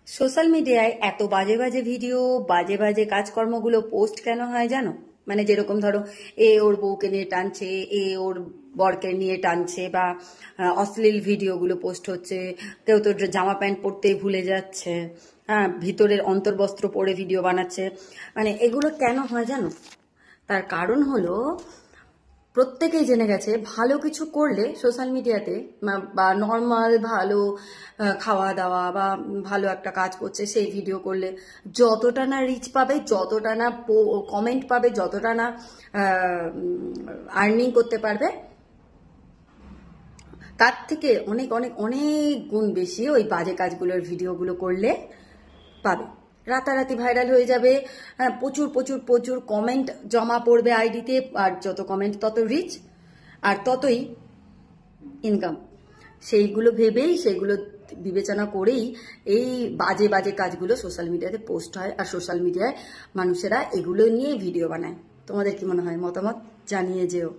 Social মিডিয়ায় এত বাজে বাজে ভিডিও, বাজে বাজে কাজকর্মগুলো পোস্ট কেন হয় জানো? মানে যেরকম ধরো, এ ওর বউকে নিয়ে টানছে, এ ওর বরকে নিয়ে টানছে, বা অশ্লীল ভিডিওগুলো পোস্ট হচ্ছে। কেউ তো জামা প্যান্ট পরতেই ভুলে যাচ্ছে, হ্যাঁ, ভিতরের অন্তর্বস্ত্র পরে ভিডিও বানাচ্ছে। মানে এগুলো কেন হয় জানো? তার কারণ হলো, প্রত্যেকেই জেনে গেছে ভালো কিছু করলে সোশ্যাল মিডিয়াতে, বা নর্মাল ভালো খাওয়া দাওয়া বা ভালো একটা কাজ করছে সেই ভিডিও করলে যতটা না রিচ পাবে, যতটা না কমেন্ট পাবে, যতটা না আর্নিং করতে পারবে, তার থেকে অনেক অনেক অনেক গুণ বেশি ওই বাজে কাজগুলোর ভিডিওগুলো করলে পাবে। রাতারাতি ভাইরাল হয়ে যাবে, প্রচুর প্রচুর প্রচুর কমেন্ট জমা পড়বে আইডিতে, আর যত কমেন্ট তত রিচ, আর ততই ইনকাম। সেইগুলো ভেবেই, সেগুলো বিবেচনা করেই এই বাজে বাজে কাজগুলো সোশ্যাল মিডিয়াতে পোস্ট হয়, আর সোশ্যাল মিডিয়ায় মানুষেরা এগুলো নিয়ে ভিডিও বানায়। তোমাদের কি মনে হয়? মতামত জানিয়ে যেও।